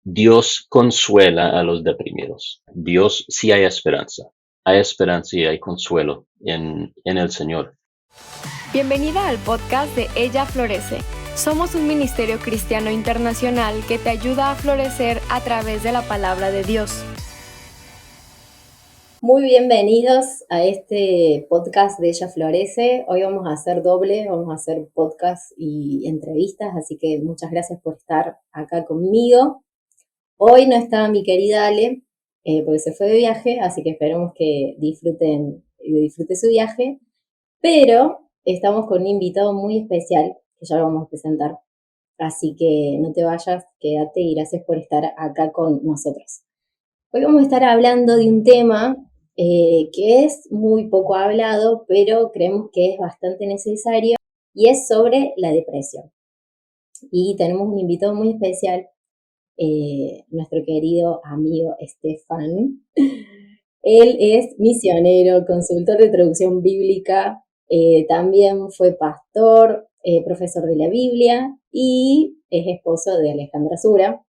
Dios consuela a los deprimidos. Dios sí hay esperanza. Hay esperanza y hay consuelo en el Señor. Bienvenida al podcast de Ella Florece. Somos un ministerio cristiano internacional que te ayuda a florecer a través de la palabra de Dios. Muy bienvenidos a este podcast de Ella Florece. Hoy vamos a hacer doble, vamos a hacer podcast y entrevistas, así que muchas gracias por estar acá conmigo. Hoy no está mi querida Ale, porque se fue de viaje, así que esperemos que disfrute su viaje, pero estamos con un invitado muy especial, que ya lo vamos a presentar. Así que no te vayas, quédate y gracias por estar acá con nosotros. Hoy vamos a estar hablando de un tema que es muy poco hablado, pero creemos que es bastante necesario, y es sobre la depresión. Y tenemos un invitado muy especial, nuestro querido amigo Estefan. Él es misionero, consultor de traducción bíblica, también fue pastor, profesor de la Biblia y es esposo de Alejandra Sura.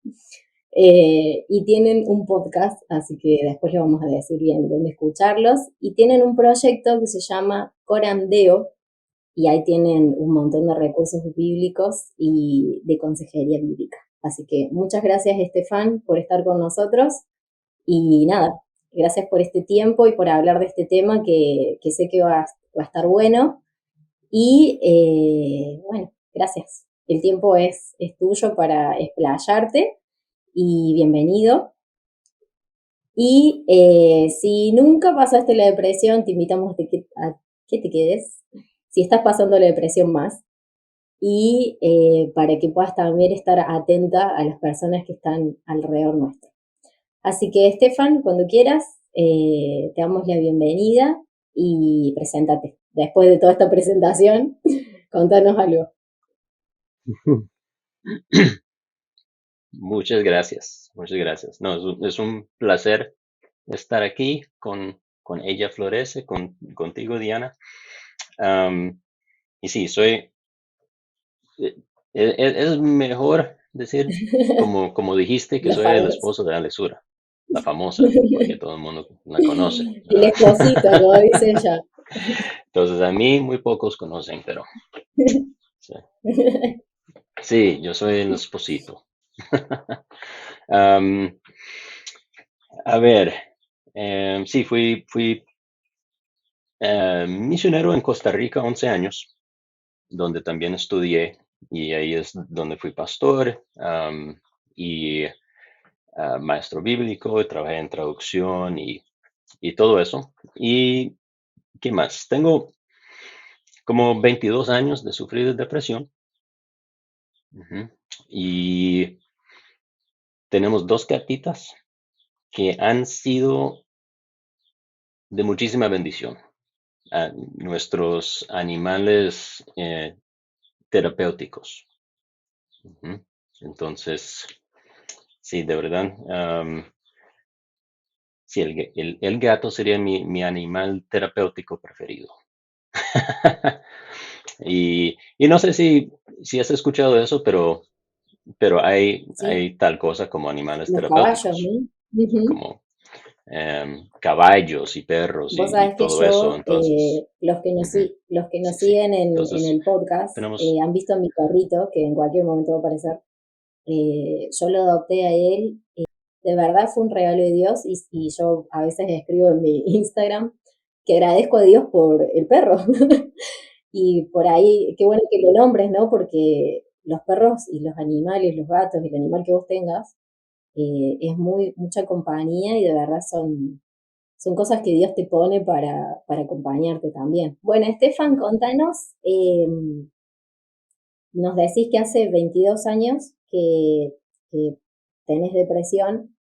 Y tienen un podcast, así que después le vamos a decir bien dónde escucharlos. Y tienen un proyecto que se llama Corandeo, y ahí tienen un montón de recursos bíblicos y de consejería bíblica. Así que muchas gracias, Estefan, por estar con nosotros. Y nada, gracias por este tiempo y por hablar de este tema que sé que va a estar bueno. Y bueno, gracias. El tiempo es tuyo para explayarte y bienvenido. Y si nunca pasaste la depresión, te invitamos a que te quedes, si estás pasando la depresión más, y para que puedas también estar atenta a las personas que están alrededor nuestro. Así que, Estefan, cuando quieras, te damos la bienvenida y preséntate. Después de toda esta presentación, contanos algo. Muchas gracias, muchas gracias. No, es un placer estar aquí con Ella Florece, contigo, Diana. Y sí, es mejor decir, como dijiste, que La soy el famosa. esposo de Alesura, la famosa, porque todo el mundo la conoce, El ¿verdad? esposito, como dice ella. Entonces, a mí muy pocos conocen, pero sí, sí, yo soy el esposito. Am, a ver, sí, fui misionero en Costa Rica 11 años, donde también estudié, y ahí es donde fui pastor y maestro bíblico, y trabajé en traducción y todo eso. ¿Y qué más? Tengo como 22 años de sufrir de depresión. Ujú. Y tenemos dos gatitas que han sido de muchísima bendición. Nuestros animales terapéuticos. Ujú. Entonces, sí, de verdad, sí, el gato sería mi animal terapéutico preferido. Y no sé si has escuchado eso, pero Sí, hay tal cosa como animales los caballos, terapéuticos, ¿no? Ujú. como caballos y perros Vos y sabés que todo eso. yo, Entonces, ujú, los que nos sí, sí. siguen en Entonces, el podcast, tenemos, han visto a mi perrito, que en cualquier momento va a aparecer. Yo lo adopté a él. De verdad fue un regalo de Dios, y yo a veces escribo en mi Instagram que agradezco a Dios por el perro. Y por ahí, qué bueno que lo nombres, ¿no? Porque los perros y los animales, los gatos y el animal que vos tengas, es mucha compañía, y de verdad son cosas que Dios te pone para acompañarte también. Bueno, Estefan, contanos, nos decís que hace 22 años que tenés depresión.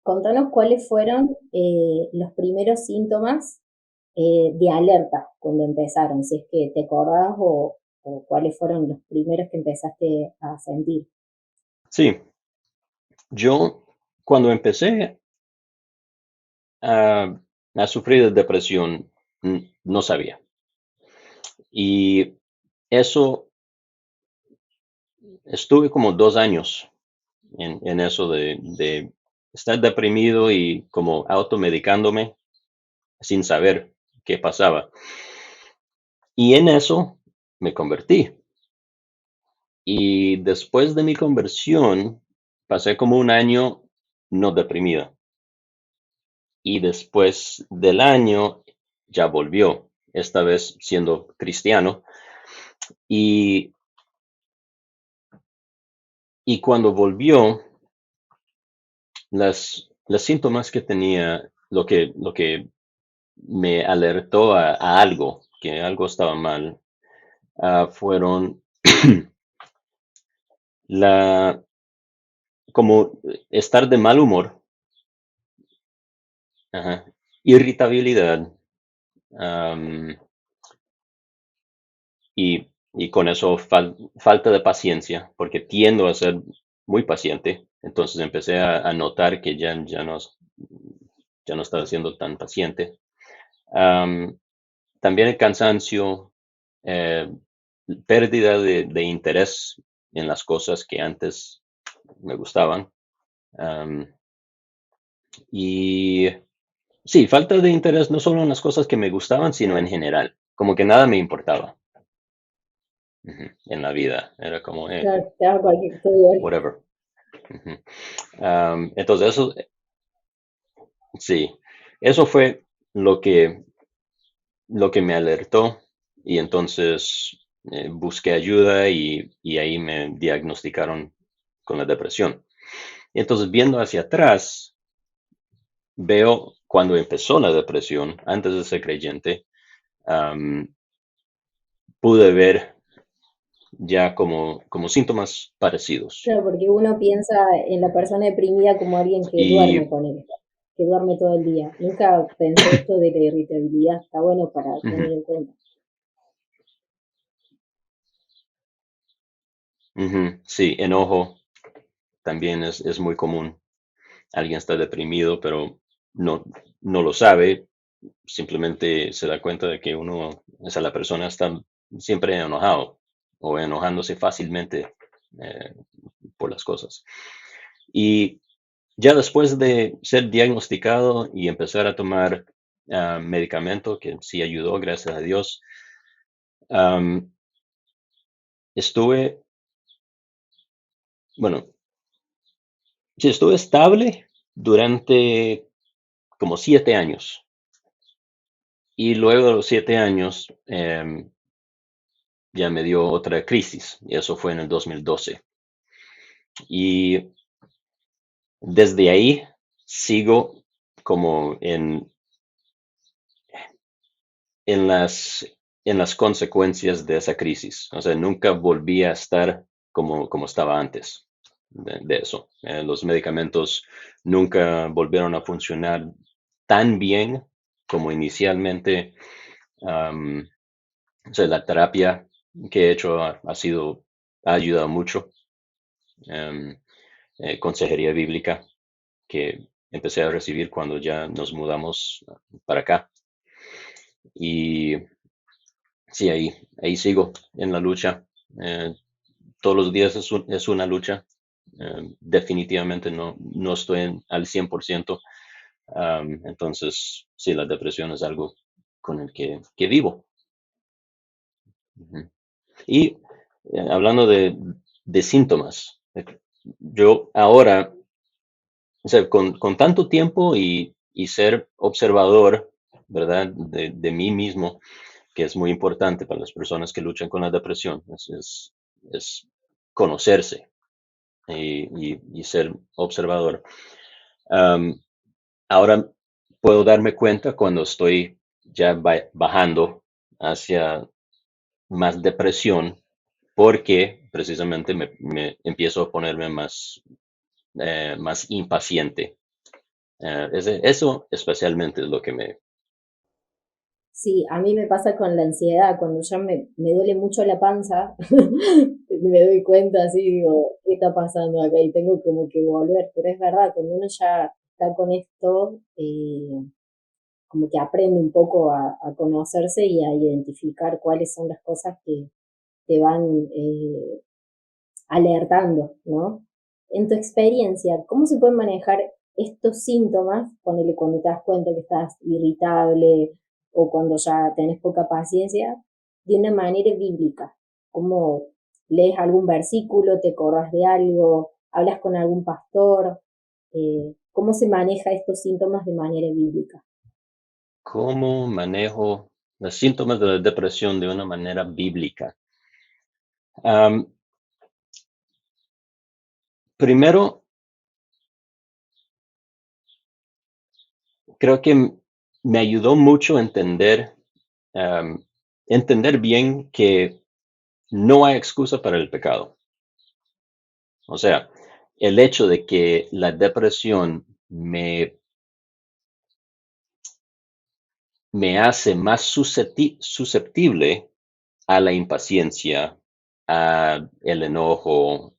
Contanos cuáles fueron los primeros síntomas de alerta cuando empezaron, si es que te acordás, o cuáles fueron los primeros que empezaste a sentir. sí, yo cuando empecé a, a sufrir de depresión, no sabía. Y eso estuve como 2 años en eso de estar deprimido y como automedicándome sin saber qué pasaba. Y en eso me convertí. Y después de mi conversión, pasé como un año no deprimido. Y después del año ya volvió, esta vez siendo cristiano. Y, y cuando volvió, las síntomas que tenía, lo que me alertó a algo, que algo estaba mal, fueron la, como estar de mal humor, ajá, irritabilidad, am, y con eso falta de paciencia, porque tiendo a ser muy paciente. Entonces empecé a notar que ya no estaba siendo tan paciente. Am, También el cansancio, eh, pérdida de interés en las cosas que antes me gustaban. am, y sí, falta de interés no solo en las cosas que me gustaban, sino en general. Como que nada me importaba, ujú, en la vida. Era como, Claro, te hago cualquier cosa igual. whatever. Ujú. Entonces, eso, sí, eso fue lo que me alertó, y entonces busqué ayuda, y ahí me diagnosticaron con la depresión. Y entonces, viendo hacia atrás, veo cuando empezó la depresión, antes de ser creyente, am, pude ver ya como síntomas parecidos. Claro, porque uno piensa en la persona deprimida como alguien que duerme Y con él, que duerme todo el día. Nunca pensé esto de la irritabilidad, está bueno para ujú, tener en cuenta. ujú, sí, enojo también es muy común. Alguien está deprimido, pero no, no lo sabe, simplemente se da cuenta de que o sea, la persona está siempre enojado o enojándose fácilmente eh, por las cosas. Y ya después de ser diagnosticado y empezar a tomar medicamento, que sí ayudó, gracias a Dios, am, estuve, bueno, sí, estuve estable durante como 7 años. Y luego de los 7 años, ya me dio otra crisis, y eso fue en el 2012. Y desde ahí sigo como en las consecuencias de esa crisis. O sea, nunca volví a estar como estaba antes de eso. Los medicamentos nunca volvieron a funcionar tan bien como inicialmente. Am, o sea, la terapia que he hecho ha ayudado mucho. Em, Consejería bíblica que empecé a recibir cuando ya nos mudamos para acá. Y sí, ahí sigo en la lucha. Eh, todos los días es una lucha. Definitivamente no estoy al 100%. Entonces, sí, la depresión es algo con el que vivo. Ujú. Y hablando de síntomas, yo ahora, o sea, con tanto tiempo y ser observador, ¿verdad? De mí mismo, que es muy importante para las personas que luchan con la depresión, es conocerse y ser observador. Am, Ahora puedo darme cuenta cuando estoy ya bajando hacia más depresión, porque precisamente me empiezo a ponerme más impaciente. Eso especialmente es lo que me... Sí, a mí me pasa con la ansiedad, cuando ya me duele mucho la panza, me doy cuenta así, digo, ¿qué está pasando acá? Y tengo como que volver, pero es verdad, cuando uno ya está con esto, como que aprende un poco a conocerse y a identificar cuáles son las cosas que te van alertando, ¿no? En tu experiencia, ¿cómo se pueden manejar estos síntomas? Ponele cuando te das cuenta que estás irritable o cuando ya tenés poca paciencia, de una manera bíblica. ¿Cómo lees algún versículo, te acordás de algo, hablas con algún pastor? ¿Cómo se maneja estos síntomas de manera bíblica? ¿Cómo manejo los síntomas de la depresión de una manera bíblica? Am, Primero, creo que me ayudó mucho a entender bien que no hay excusa para el pecado. O sea, el hecho de que la depresión me hace más susceptible a la impaciencia, a el enojo,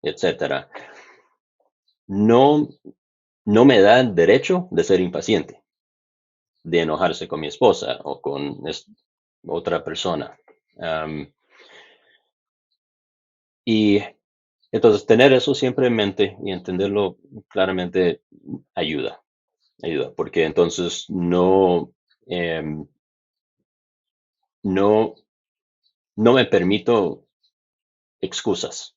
etcétera, no, no me da el derecho de ser impaciente, de enojarse con mi esposa o con otra persona. Am, y entonces tener eso siempre en mente y entenderlo claramente ayuda, ayuda, porque entonces em, no, no me permito excusas,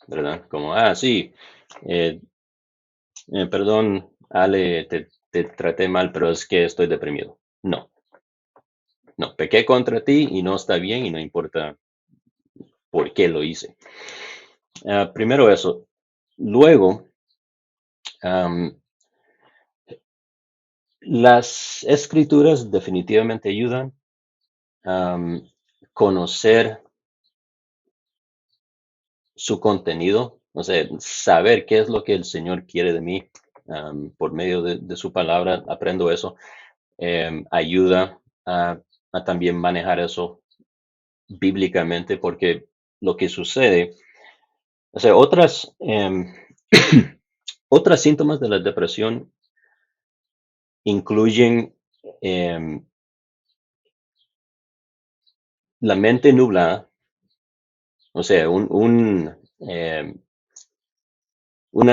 ¿verdad? Como, sí, eh, perdón, Ale, te traté mal, pero es que estoy deprimido. No, no, pequé contra ti y no está bien y no importa por qué lo hice. Primero eso. Luego, am, las escrituras definitivamente ayudan. am, Conocer su contenido, o sea, saber qué es lo que el Señor quiere de mí, por medio de su palabra, aprendo eso. Ayuda a también manejar eso bíblicamente, porque lo que sucede, o sea, otras síntomas de la depresión incluyen em, la mente nublada, o sea, una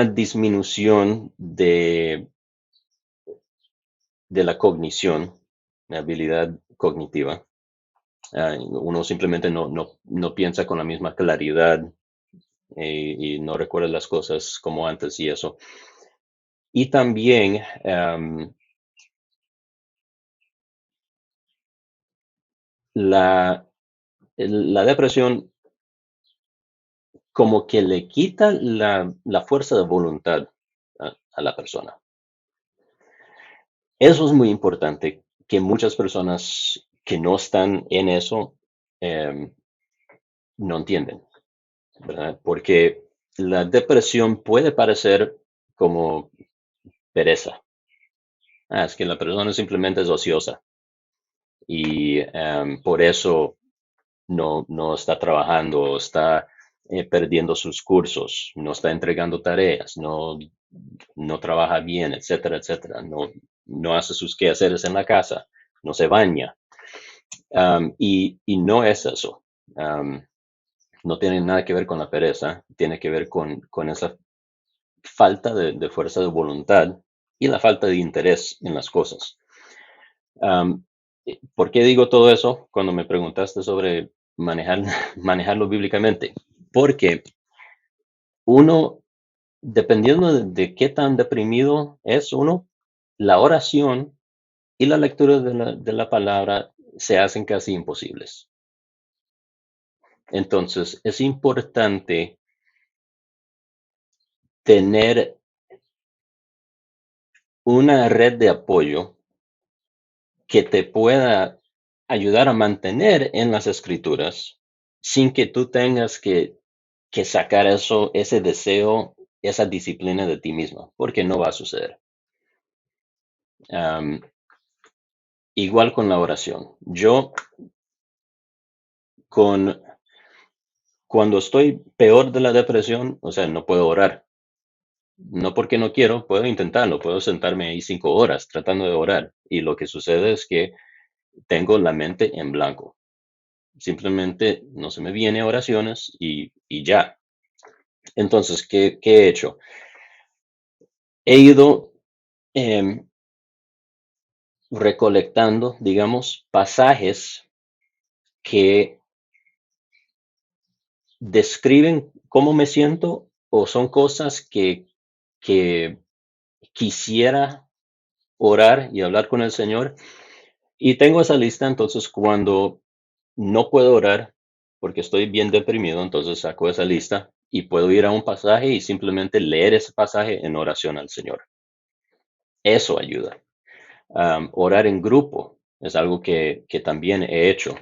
disminución de la cognición, la habilidad cognitiva. Uno simplemente no piensa con la misma claridad, y no recuerda las cosas como antes y eso. Y también la, la depresión como que le quita la fuerza de voluntad a la persona. Eso es muy importante, que muchas personas que no están en eso em, no entienden, ¿verdad? Porque la depresión puede parecer como pereza. Es que la persona simplemente es ociosa y por eso no está trabajando, está perdiendo sus cursos, no está entregando tareas, no trabaja bien, etcétera, etcétera. No hace sus quehaceres en la casa, no se baña. Y no es eso. Am, no tiene nada que ver con la pereza, tiene que ver con esa falta de fuerza de voluntad y la falta de interés en las cosas. Am, ¿Por qué digo todo eso cuando me preguntaste sobre manejar, manejarlo bíblicamente? Porque uno, dependiendo de qué tan deprimido es uno, la oración y la lectura de la palabra se hacen casi imposibles. Entonces, es importante tener una red de apoyo que te pueda ayudar a mantener en las escrituras sin que tú tengas que sacar eso, ese deseo, esa disciplina de ti mismo, porque no va a suceder. Am, Igual con la oración. Yo, cuando estoy peor de la depresión, o sea, no puedo orar. No porque no quiero, puedo intentarlo, puedo sentarme ahí 5 horas tratando de orar. Y lo que sucede es que tengo la mente en blanco. Simplemente no se me viene oraciones y ya. Entonces, ¿qué he hecho? He ido em, recolectando, digamos, pasajes que describen cómo me siento o son cosas que quisiera orar y hablar con el Señor. Y tengo esa lista, entonces cuando no puedo orar porque estoy bien deprimido, entonces saco esa lista y puedo ir a un pasaje y simplemente leer ese pasaje en oración al Señor. Eso ayuda. Orar en grupo es algo que también he hecho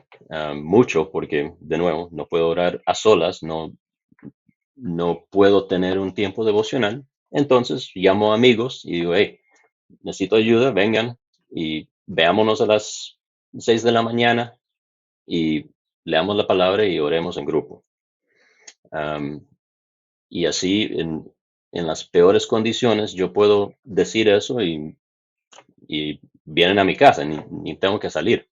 mucho porque, de nuevo, no puedo orar a solas, no puedo tener un tiempo devocional. Entonces llamo a amigos y digo, hey, necesito ayuda, vengan y veámonos a las 6 de la mañana y leamos la palabra y oremos en grupo. Am, y así en las peores condiciones yo puedo decir eso y vienen a mi casa, ni tengo que salir.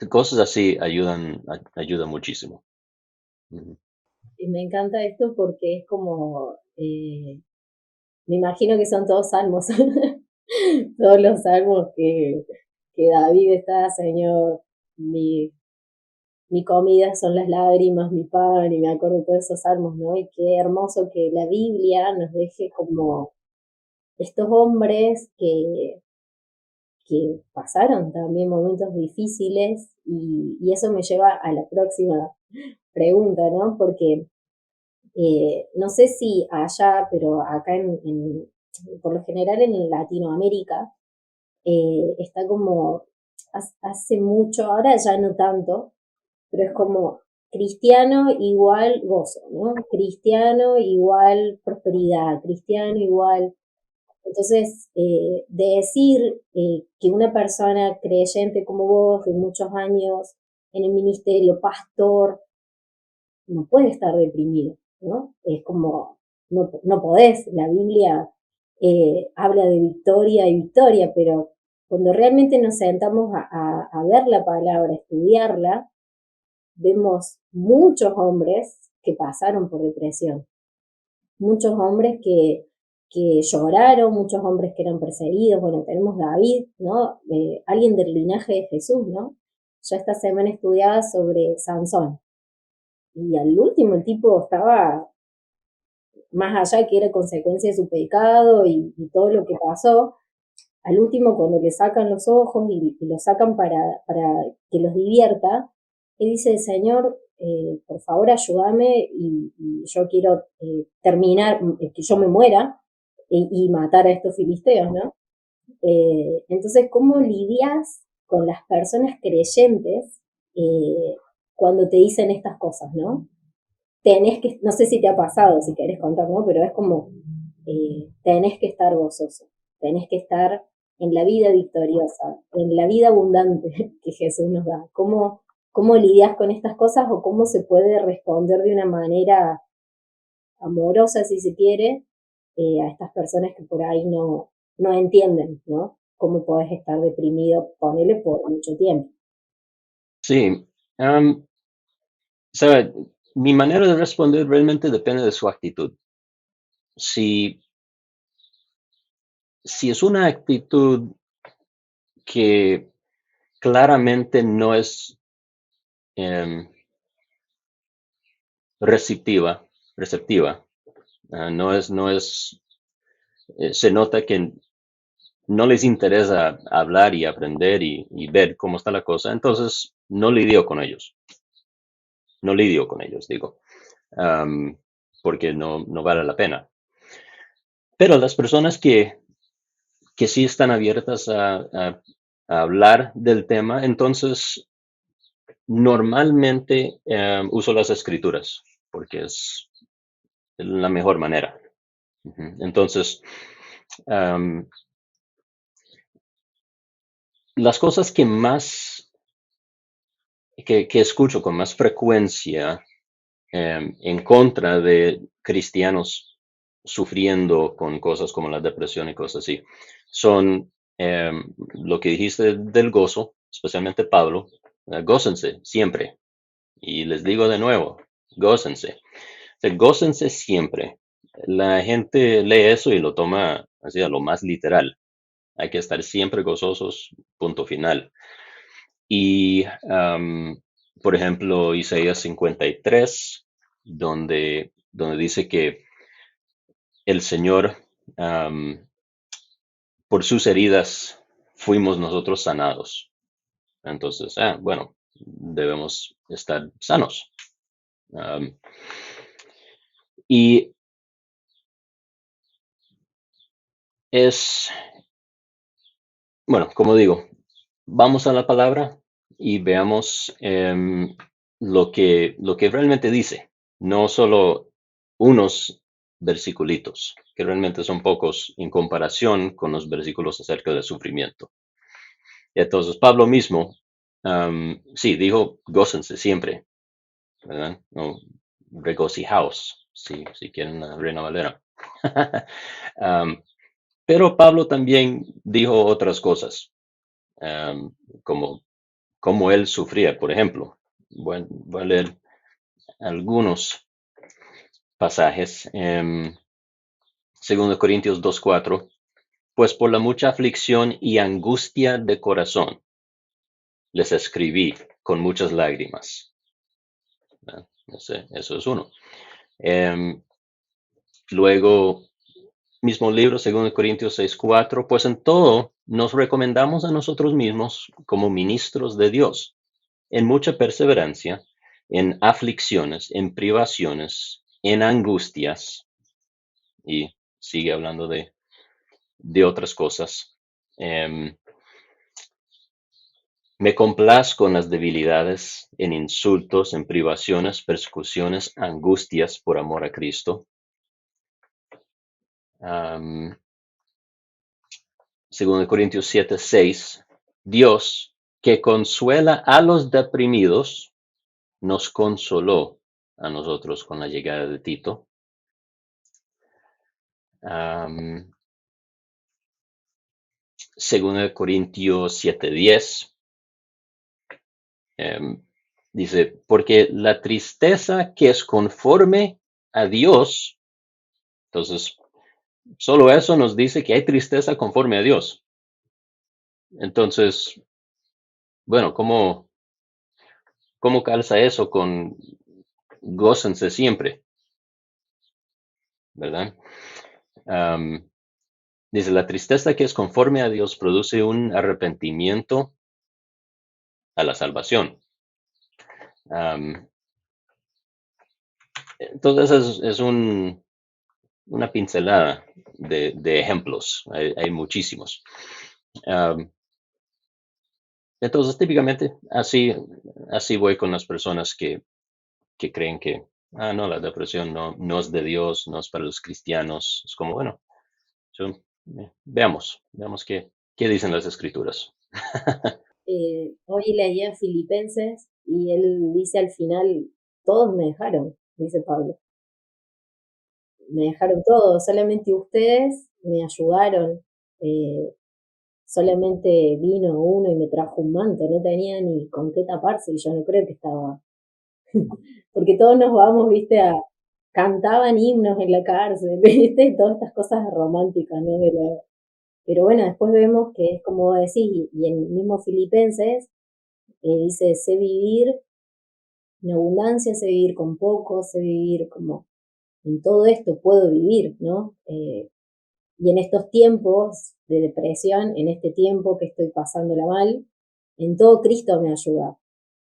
Cosas así ayudan muchísimo. Ujú. Y me encanta esto porque es como, me imagino que son todos salmos, todos los salmos que David está, Señor, mi, mi comida son las lágrimas, mi pan, y me acuerdo de todos esos salmos, ¿no? Y qué hermoso que la Biblia nos deje como estos hombres que pasaron también momentos difíciles y eso me lleva a la próxima pregunta, ¿no? Porque no sé si allá, pero acá por lo general en Latinoamérica está como hace mucho, ahora ya no tanto, pero es como cristiano igual gozo, ¿no? Cristiano igual prosperidad, cristiano igual. Entonces, de decir que una persona creyente como vos, de muchos años en el ministerio, pastor, no puede estar deprimido, ¿no? Es como, no podés, la Biblia habla de victoria y victoria, pero cuando realmente nos sentamos a ver la palabra, a estudiarla, vemos muchos hombres que pasaron por depresión, muchos hombres que lloraron, muchos hombres que eran perseguidos. Bueno, tenemos David, ¿no? Alguien del linaje de Jesús, ¿no? Ya esta semana estudiaba sobre Sansón. Y al último el tipo estaba más allá que era consecuencia de su pecado y todo lo que pasó. Al último, cuando le sacan los ojos y lo sacan para que los divierta, él dice, Señor, por favor ayúdame y yo quiero terminar, que yo me muera y matar a estos filisteos, ¿no? Entonces, ¿cómo lidias con las personas creyentes cuando te dicen estas cosas, ¿no? Tenés que, no sé si te ha pasado, si querés contar, ¿no? Pero es como, tenés que estar gozoso, tenés que estar en la vida victoriosa, en la vida abundante que Jesús nos da. ¿Cómo lidias con estas cosas o cómo se puede responder de una manera amorosa, si se quiere, a estas personas que por ahí no entienden, ¿no? Cómo podés estar deprimido, ponele por mucho tiempo. Sí, sabe, mi manera de responder realmente depende de su actitud. Si, si es una actitud que claramente no es em, receptiva, se nota que no les interesa hablar y aprender y ver cómo está la cosa, entonces no lidio con ellos, digo, am, porque no vale la pena. Pero las personas que sí están abiertas a hablar del tema, entonces normalmente uso las escrituras, porque es la mejor manera. Ujú. Entonces, am, las cosas que escucho con más frecuencia en contra de cristianos sufriendo con cosas como la depresión y cosas así, son lo que dijiste del gozo, especialmente Pablo, gócense siempre. Y les digo de nuevo, gócense. gócense siempre. La gente lee eso y lo toma así a lo más literal. Hay que estar siempre gozosos, punto final. Y, por ejemplo, Isaías 53, donde dice que el Señor, am, por sus heridas, fuimos nosotros sanados. Entonces, bueno, debemos estar sanos. Am, y es, bueno, como digo, vamos a la palabra y veamos lo que realmente dice, no solo unos versiculitos, que realmente son pocos en comparación con los versículos acerca del sufrimiento. Entonces, Pablo mismo, sí, dijo, gócense siempre, ¿verdad? No, regocijaos, si quieren la Reina Valera. Am, pero Pablo también dijo otras cosas, como cómo él sufría, por ejemplo. Voy a leer algunos pasajes. 2 Corintios 2:4, pues por la mucha aflicción y angustia de corazón les escribí con muchas lágrimas. Eso es uno. Luego, mismo libro, 2 Corintios 6:4, pues en todo nos recomendamos a nosotros mismos como ministros de Dios, en mucha perseverancia, en aflicciones, en privaciones, en angustias, y sigue hablando de otras cosas. Me complazco en las debilidades, en insultos, en privaciones, persecuciones, angustias por amor a Cristo. 2 Corintios 7:6, Dios, que consuela a los deprimidos, nos consoló a nosotros con la llegada de Tito. 2 Corintios 7:10, dice, porque la tristeza que es conforme a Dios, entonces, solo eso nos dice que hay tristeza conforme a Dios. Entonces, bueno, ¿cómo calza eso con gócense siempre? ¿Verdad? Dice, la tristeza que es conforme a Dios produce un arrepentimiento a la salvación. Entonces es una pincelada de ejemplos. Hay muchísimos. Entonces, típicamente, así voy con las personas que creen que, no, la depresión no es de Dios, no es para los cristianos. Es como, bueno, veamos qué dicen las escrituras. Hoy leía Filipenses y él dice al final, todos me dejaron, dice Pablo. Me dejaron todos, solamente ustedes me ayudaron. Solamente vino uno y me trajo un manto, no tenía ni con qué taparse y yo no creo que estaba. Porque todos nos vamos, viste, cantaban himnos en la cárcel, viste, todas estas cosas románticas, ¿no? Pero bueno, después vemos que es como decís, y en el mismo Filipenses dice, sé vivir en abundancia, sé vivir con poco, sé vivir como en todo esto puedo vivir, ¿no? Y en estos tiempos de depresión, en este tiempo que estoy pasándola mal, en todo Cristo me ayuda,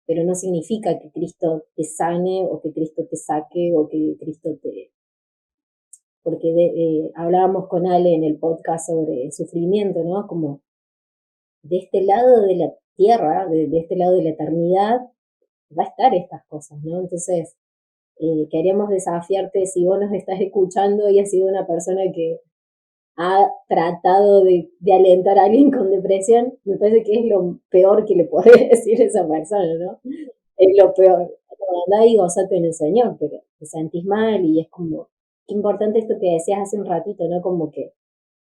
pero no significa que Cristo te sane o que Cristo te saque o que Cristo te... Porque hablábamos con Ale en el podcast sobre el sufrimiento, ¿no? Como de este lado de la tierra, de este lado de la eternidad, va a estar estas cosas, ¿no? Entonces, queríamos desafiarte, si vos nos estás escuchando y has sido una persona que ha tratado de alentar a alguien con depresión, me parece que es lo peor que le podés decir a esa persona, ¿no? Es lo peor. Andá y gozate en el Señor, pero te sentís mal y es como, qué importante esto que decías hace un ratito, ¿no? Como que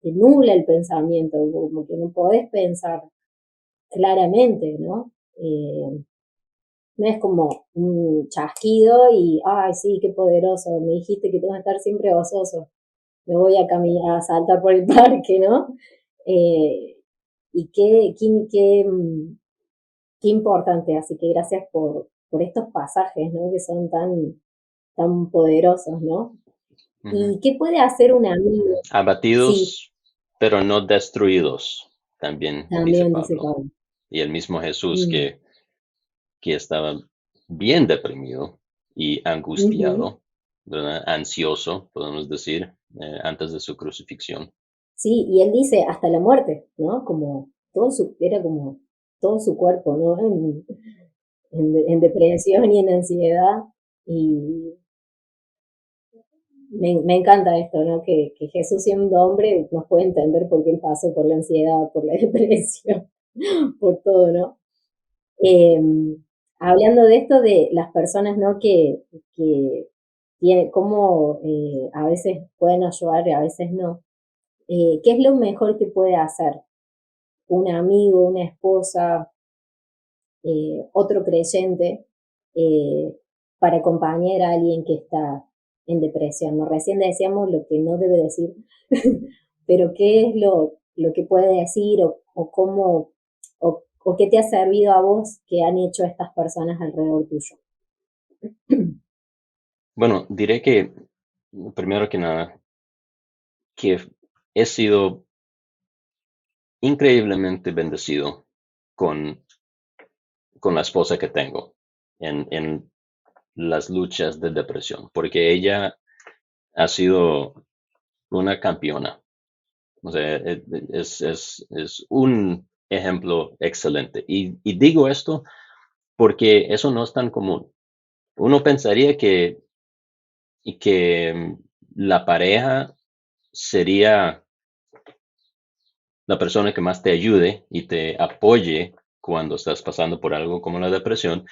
te nubla el pensamiento, como que no podés pensar claramente, ¿no? no es como un chasquido y, ay, sí, qué poderoso, me dijiste que tengo que estar siempre gozoso, me voy a caminar, a saltar por el parque, ¿no? Eh, y qué importante, así que gracias por estos pasajes, ¿no? Que son tan poderosos, ¿no? Ujú. ¿Y qué puede hacer un amigo? Sí, Abatidos, pero no destruidos, también dice también dice Pablo. Pablo. Y el mismo Jesús Mm, que estaba bien deprimido y ujú. angustiado, ¿verdad? Ansioso, podemos decir, antes de su crucifixión. Sí, y él dice hasta la muerte, ¿no? Como era como todo su cuerpo, ¿no? En depresión y en ansiedad. Y me encanta esto, ¿no? Que Jesús siendo hombre nos puede entender por qué él pasó por la ansiedad, por la depresión, por todo, ¿no? Eh, Hablando de esto de las personas, ¿no? Que cómo a veces pueden ayudar y a veces no. ¿Qué es lo mejor que puede hacer un amigo, una esposa, otro creyente, eh, para acompañar a alguien que está en depresión? ¿No? Recién decíamos lo que no debe decir, pero ¿qué es lo que puede decir o cómo, o qué te ha servido a vos que han hecho estas personas alrededor tuyo? Bueno, diré que, primero que nada, que he sido increíblemente bendecido con, con la esposa que tengo en las luchas de depresión, porque ella ha sido una campeona. O sea, es un ejemplo excelente. Y digo esto porque eso no es tan común. Uno pensaría que la pareja sería la persona que más te ayude y te apoye cuando estás pasando por algo como la depresión,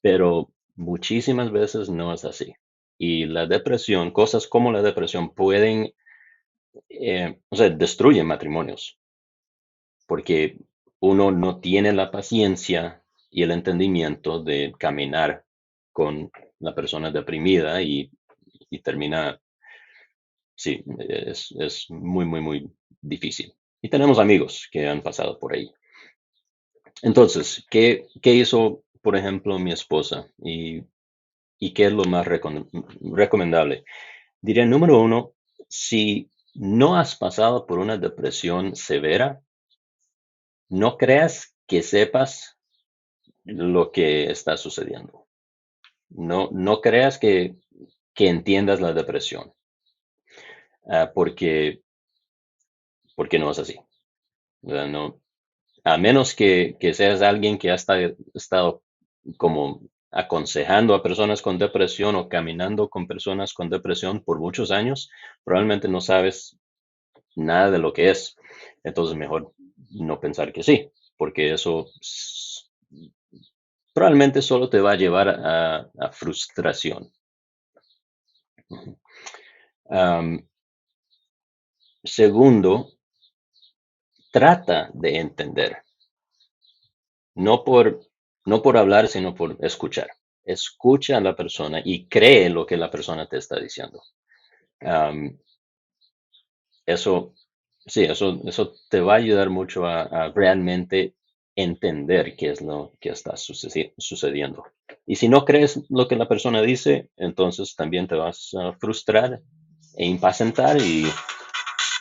pero muchísimas veces no es así. Y la depresión, cosas como la depresión pueden, o sea, destruyen matrimonios, porque uno no tiene la paciencia y el entendimiento de caminar con la persona deprimida y termina, sí, es muy, muy, muy difícil. Y tenemos amigos que han pasado por ahí. Entonces, ¿qué hizo, por ejemplo, mi esposa? ¿Y qué es lo más recomendable? Diría, número uno, si no has pasado por una depresión severa, no creas que sepas lo que está sucediendo. No creas que entiendas la depresión, porque no es así. ¿Verdad? No, a menos que seas alguien que ha estado como aconsejando a personas con depresión o caminando con personas con depresión por muchos años, probablemente no sabes nada de lo que es. Entonces, mejor no pensar que sí, porque eso probablemente solo te va a llevar a frustración. Ujú. Am, Segundo, trata de entender, no por, no por hablar, sino por escuchar. Escucha a la persona y cree lo que la persona te está diciendo. Am, Eso, sí, eso te va a ayudar mucho a realmente entender qué es lo que está sucediendo. Y si no crees lo que la persona dice, entonces también te vas a frustrar e impacientar y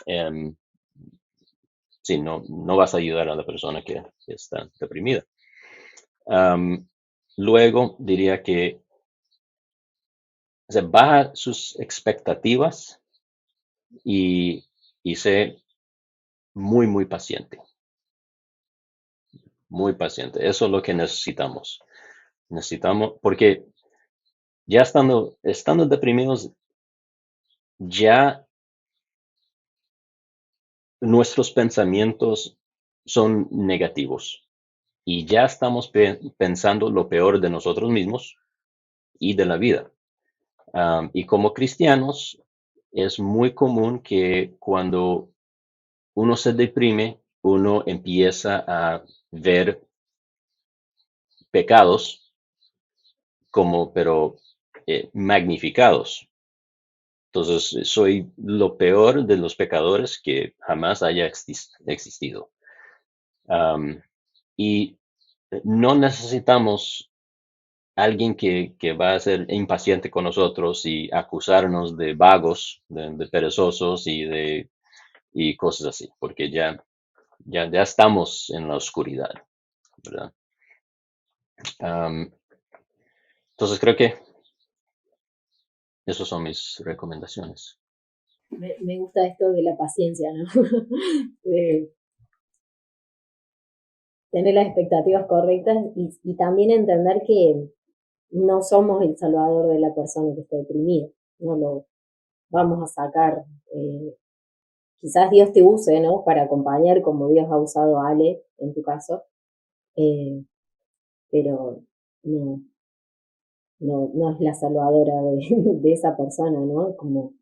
em, sí, no vas a ayudar a la persona que está deprimida. Am, Luego diría que, o sea, baja sus expectativas y, y sé muy, muy paciente. Muy paciente. Eso es lo que necesitamos. Necesitamos, porque ya estando deprimidos, ya nuestros pensamientos son negativos y ya estamos pensando lo peor de nosotros mismos y de la vida. Y como cristianos, es muy común que cuando uno se deprime, uno empieza a ver pecados pero magnificados. Entonces, soy lo peor de los pecadores que jamás haya existido. Am, y no necesitamos alguien que va a ser impaciente con nosotros y acusarnos de vagos, de perezosos y cosas así, porque ya estamos en la oscuridad, ¿verdad? Am, entonces creo que esas son mis recomendaciones. Me gusta esto de la paciencia, ¿no? De tener las expectativas correctas y también entender que no somos el salvador de la persona que está deprimida, no lo vamos a sacar. Quizás Dios te use, ¿no? Para acompañar como Dios ha usado a Ale en tu caso, eh, pero no, no es la salvadora de esa persona, ¿no? Como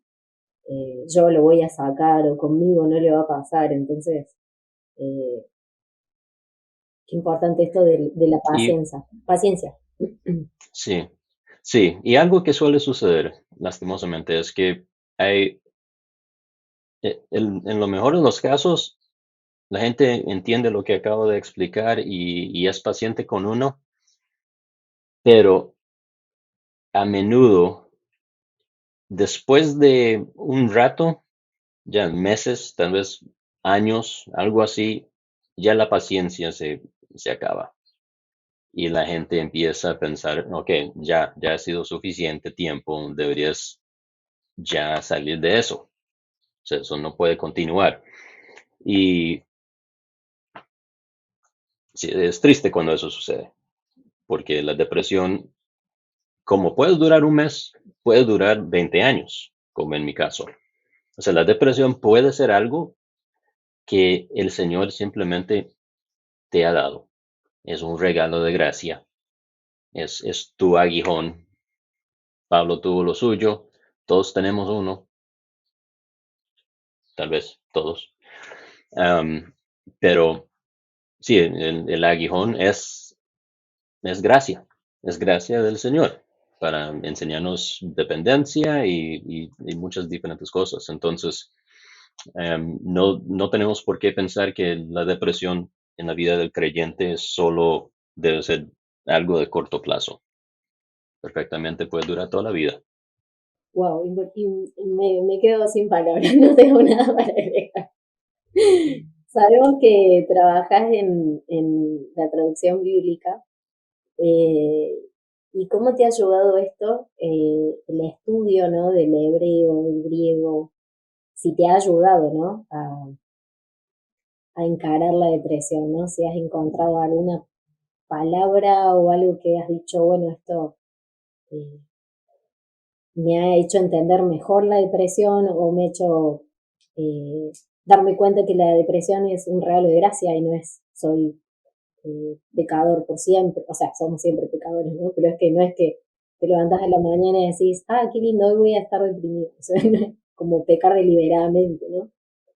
yo lo voy a sacar o conmigo no le va a pasar, entonces eh, qué importante esto de la Y paciencia. Paciencia. sí, sí, y algo que suele suceder, lastimosamente, es que hay, en lo mejor de los casos, la gente entiende lo que acabo de explicar y es paciente con uno, pero a menudo, después de un rato, ya meses, tal vez años, algo así, ya la paciencia se acaba. Y la gente empieza a pensar, ok, ya ha sido suficiente tiempo, deberías ya salir de eso. O sea, eso no puede continuar. Y sí, es triste cuando eso sucede, porque la depresión, como puede durar un mes, puede durar 20 años, como en mi caso. O sea, la depresión puede ser algo que el Señor simplemente te ha dado. Es un regalo de gracia. Es tu aguijón. Pablo tuvo lo suyo. Todos tenemos uno. Tal vez todos. Am, pero sí, el aguijón es gracia. Es gracia del Señor para enseñarnos dependencia y muchas diferentes cosas. Entonces, no tenemos por qué pensar que la depresión en la vida del creyente solo debe ser algo de corto plazo. Perfectamente puede durar toda la vida. Wow, me quedo sin palabras, no tengo nada para agregar. Sabemos que trabajas en la traducción bíblica. eh, ¿Y cómo te ha ayudado esto, el estudio, ¿no? Del hebreo, del griego? Si te ha ayudado, ¿no? A encarar la depresión, ¿no? Si has encontrado alguna palabra o algo que has dicho, bueno, esto eh, me ha hecho entender mejor la depresión o me ha hecho darme cuenta que la depresión es un regalo de gracia y no es soy pecador por siempre, o sea, somos siempre pecadores, ¿no? Pero es que no es que te levantas a la mañana y decís, ah, qué lindo, hoy voy a estar deprimido, o sea, no es como pecar deliberadamente, ¿no?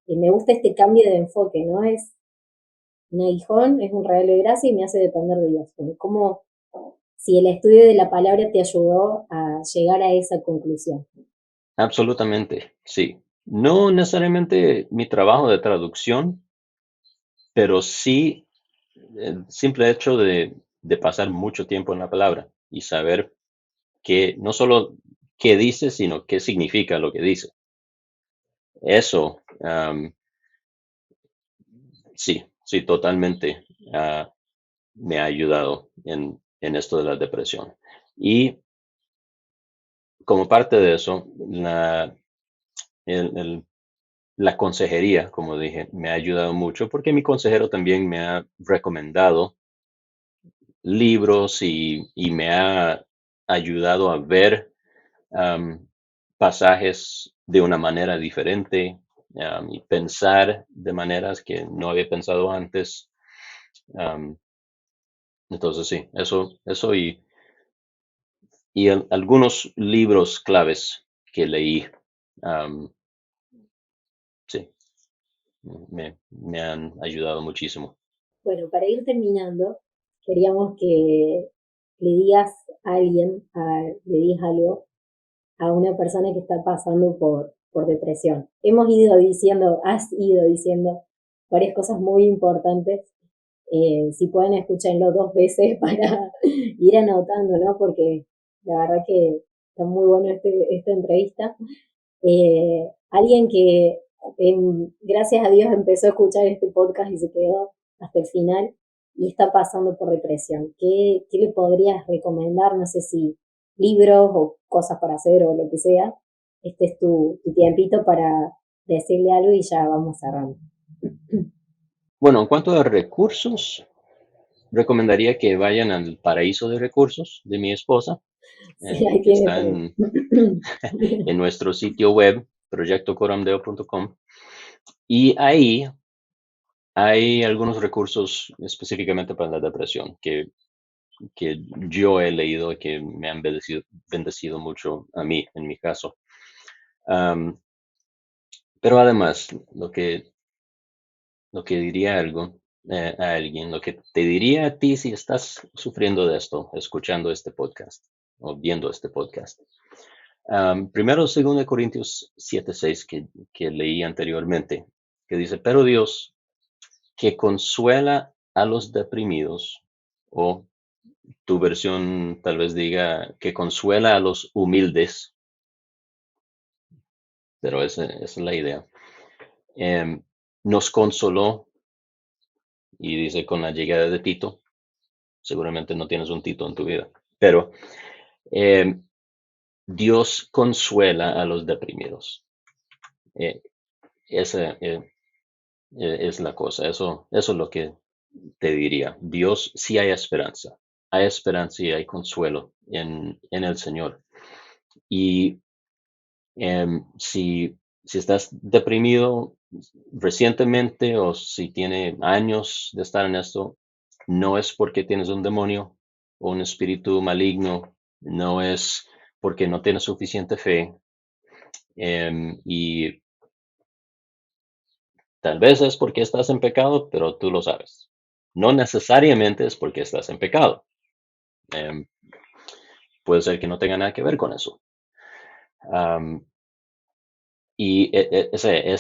Y me gusta este cambio de enfoque, ¿no? Es un aguijón, es un regalo de gracia y me hace depender de Dios. Como si el estudio de la palabra te ayudó a llegar a esa conclusión. Absolutamente, sí. No necesariamente mi trabajo de traducción, pero sí el simple hecho de pasar mucho tiempo en la palabra y saber que no solo qué dice, sino qué significa lo que dice. Eso, sí, sí, totalmente me ha ayudado en esto de la depresión. Y como parte de eso, el- el- la consejería, como dije, me ha ayudado mucho porque mi consejero también me ha recomendado libros y me ha ayudado a ver am, pasajes de una manera diferente, y pensar de maneras que no había pensado antes. Am, entonces sí, eso y algunos libros claves que leí, am, sí, me han ayudado muchísimo. Bueno, para ir terminando, queríamos le digas a alguien, le digas algo a una persona que está pasando por depresión. Has ido diciendo varias cosas muy importantes. Si pueden, escúchenlo 2 veces para ir anotando, ¿no? Porque la verdad que está muy bueno esta entrevista. Alguien que gracias a Dios empezó a escuchar este podcast y se quedó hasta el final y está pasando por depresión. ¿Qué le podrías recomendar? No sé si libros o cosas para hacer o lo que sea. Este es tu tiempito para decirle algo y ya vamos cerrando. Bueno, en cuanto a recursos, recomendaría que vayan al Paraíso de Recursos de mi esposa, Sí, ahí que tiene está todo. en nuestro sitio web, proyectocoramdeo.com. Y ahí hay algunos recursos específicamente para la depresión que yo he leído y que me han bendecido mucho a mí, en mi caso. Pero además, lo que diría a alguien, lo que te diría a ti si estás sufriendo de esto, escuchando este podcast o viendo este podcast. Primero, 2 Corintios 7:6 que leí anteriormente, que dice, pero Dios, que consuela a los deprimidos, o tu versión tal vez diga que consuela a los humildes, pero esa es la idea. Nos consoló, y dice con la llegada de Tito, seguramente no tienes un Tito en tu vida, pero Dios consuela a los deprimidos. Esa es la cosa, eso es lo que te diría. Dios, sí hay esperanza y hay consuelo en el Señor. Y si estás deprimido recientemente o si tiene años de estar en esto, no es porque tienes un demonio o un espíritu maligno, no es porque no tienes suficiente fe. Y tal vez es porque estás en pecado, pero tú lo sabes. No necesariamente es porque estás en pecado. Em, Puede ser que no tenga nada que ver con eso. Am, y ese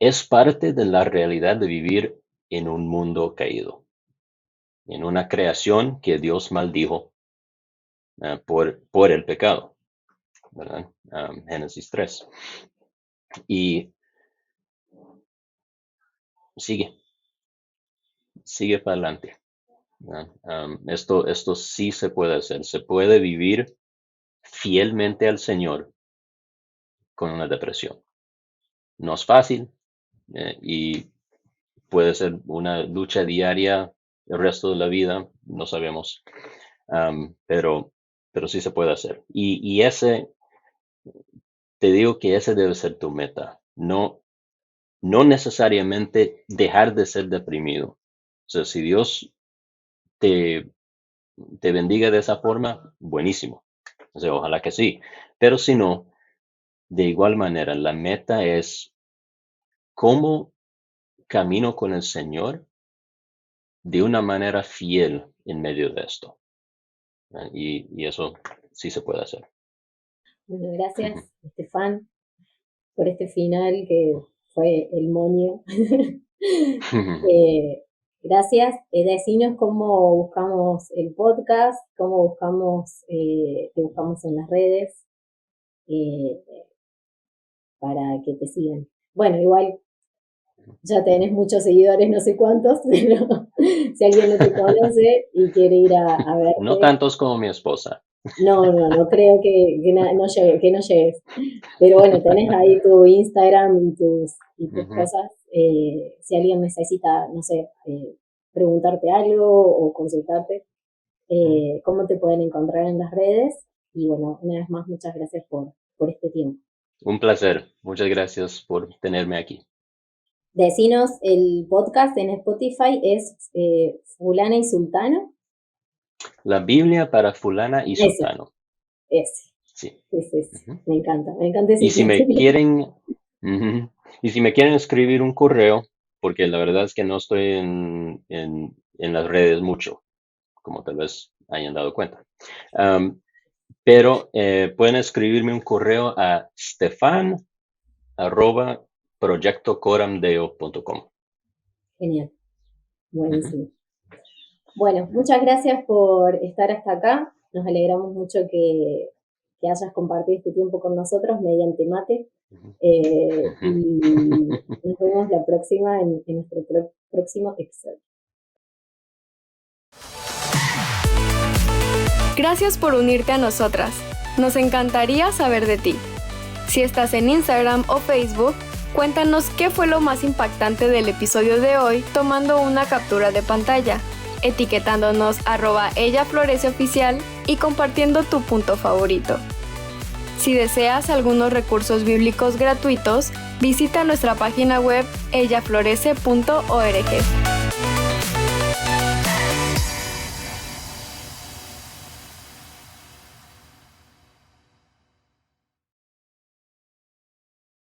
es parte de la realidad de vivir en un mundo caído, en una creación que Dios maldijo por el pecado, ¿verdad? Génesis 3. Y sigue para adelante, ¿verdad? Esto sí se puede hacer, se puede vivir fielmente al Señor con una depresión. No es fácil, y puede ser una lucha diaria el resto de la vida, no sabemos, pero sí se puede hacer. Y te digo que ese debe ser tu meta, no necesariamente dejar de ser deprimido. O sea, si Dios te, te bendiga de esa forma, buenísimo. O sea, ojalá que sí. Pero si no, de igual manera, la meta es cómo camino con el Señor de una manera fiel en medio de esto. Y eso sí se puede hacer. Bueno, gracias, Estefan, por este final que fue el moño. Gracias. Decinos cómo buscamos el podcast, cómo te buscamos en las redes eh, para que te sigan. Bueno, igual ya tenés muchos seguidores, no sé cuántos, pero si alguien no te conoce y quiere ir a No verte, tantos como mi esposa. no creo que no llegues. Pero bueno, tenés ahí tu Instagram y tus cosas. Si alguien necesita, no sé, preguntarte algo o consultarte, cómo te pueden encontrar en las redes. Y bueno, una vez más, muchas gracias por este tiempo. Un placer. Muchas gracias por tenerme aquí. Decinos, el podcast en Spotify es Fulana y Sultano. La Biblia para fulana y sultano. Ese. Sí. Uh-huh. Me encanta ese Y si me título. quieren escribir un correo, porque la verdad es que no estoy en las redes mucho, como tal vez hayan dado cuenta. Pero pueden escribirme un correo a stefan@proyectocoramdeo.com. Genial, buenísimo. Bueno, muchas gracias por estar hasta acá. Nos alegramos mucho que hayas compartido este tiempo con nosotros mediante mate. Y nos vemos la próxima en nuestro próximo episodio. Gracias por unirte a nosotras. Nos encantaría saber de ti. Si estás en Instagram o Facebook, cuéntanos qué fue lo más impactante del episodio de hoy tomando una captura de pantalla, etiquetándonos @ellafloreceoficial y compartiendo tu punto favorito. Si deseas algunos recursos bíblicos gratuitos, visita nuestra página web ellaflorece.org.